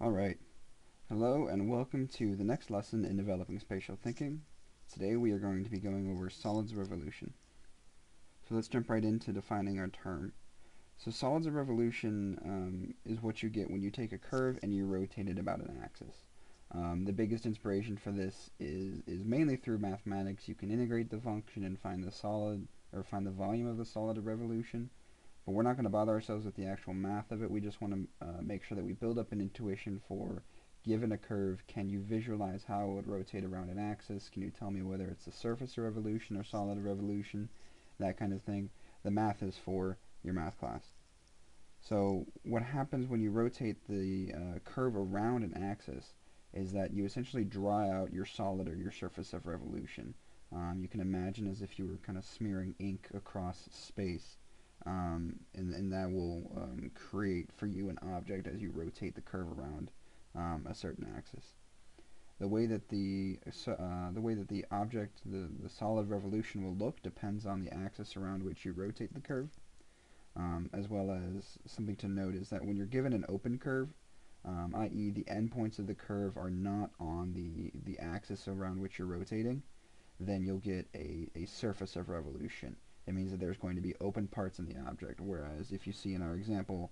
Alright, hello and welcome to the next lesson in developing spatial thinking. Today we are going to be going over solids of revolution. So let's jump right into defining our term. So solids of revolution is what you get when you take a curve and you rotate it about an axis. The biggest inspiration for this is mainly through mathematics. You can integrate the function and find the solid, or find the volume of the solid of revolution. But we're not going to bother ourselves with the actual math of it. We just want to make sure that we build up an intuition for, given a curve, can you visualize how it would rotate around an axis? Can you tell me whether it's the surface of revolution or solid of revolution? That kind of thing. The math is for your math class. So what happens when you rotate the curve around an axis is that you essentially draw out your solid or your surface of revolution. You can imagine as if you were kind of smearing ink across space. And that will create for you an object as you rotate the curve around a certain axis. The way that the object, the solid revolution will look depends on the axis around which you rotate the curve. As well as something to note is that when you're given an open curve, i.e. the endpoints of the curve are not on the axis around which you're rotating, then you'll get a surface of revolution. It means that there's going to be open parts in the object, whereas if you see in our example,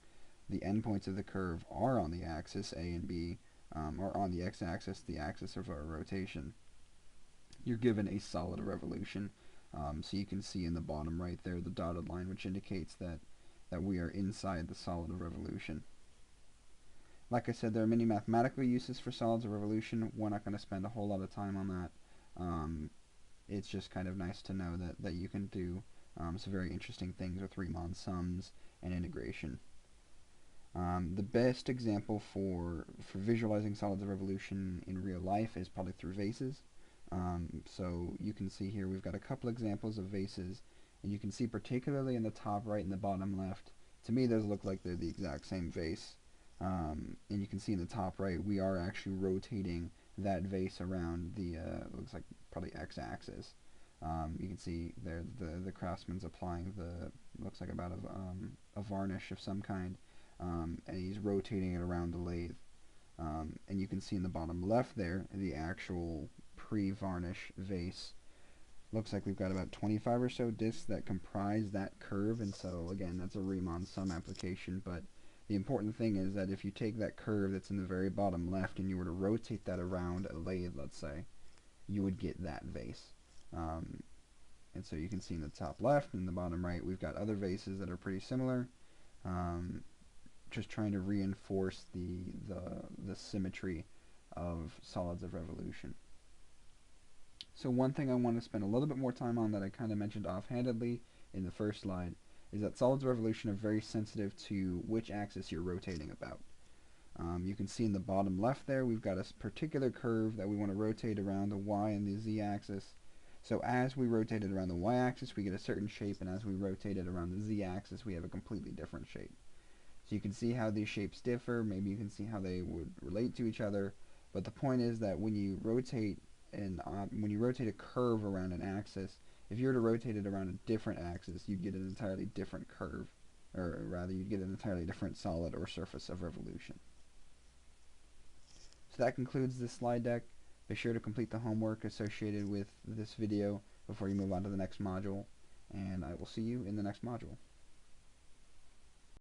the endpoints of the curve are on the axis, A and B, or on the x-axis, the axis of our rotation. You're given a solid of revolution. So you can see in the bottom right there the dotted line, which indicates that we are inside the solid of revolution. Like I said, there are many mathematical uses for solids of revolution. We're not going to spend a whole lot of time on that. It's just kind of nice to know that you can do some very interesting things with Riemann sums and integration. The best example for visualizing solids of revolution in real life is probably through vases. So you can see here we've got a couple examples of vases, and you can see particularly in the top right and the bottom left, to me those look like they're the exact same vase. And you can see in the top right we are actually rotating that vase around the looks like probably x-axis. You can see there the craftsman's applying looks like about a varnish of some kind, and he's rotating it around the lathe. And you can see in the bottom left there the actual pre-varnish vase. Looks like we've got about 25 or so discs that comprise that curve, and so again that's a Riemann sum application. But the important thing is that if you take that curve that's in the very bottom left and you were to rotate that around a lathe, let's say, you would get that vase. And so you can see in the top left and the bottom right we've got other vases that are pretty similar, just trying to reinforce the symmetry of solids of revolution. So one thing I want to spend a little bit more time on that I kind of mentioned offhandedly in the first slide is that solids of revolution are very sensitive to which axis you're rotating about. You can see in the bottom left there we've got a particular curve that we want to rotate around the y and the z axis. So as we rotate it around the y-axis we get a certain shape, and as we rotate it around the z-axis we have a completely different shape. So you can see how these shapes differ, maybe you can see how they would relate to each other, but the point is that when you rotate a curve around an axis, if you were to rotate it around a different axis, you'd get an entirely different curve, or rather you'd get an entirely different solid or surface of revolution. So that concludes this slide deck. Be sure to complete the homework associated with this video before you move on to the next module, and I will see you in the next module.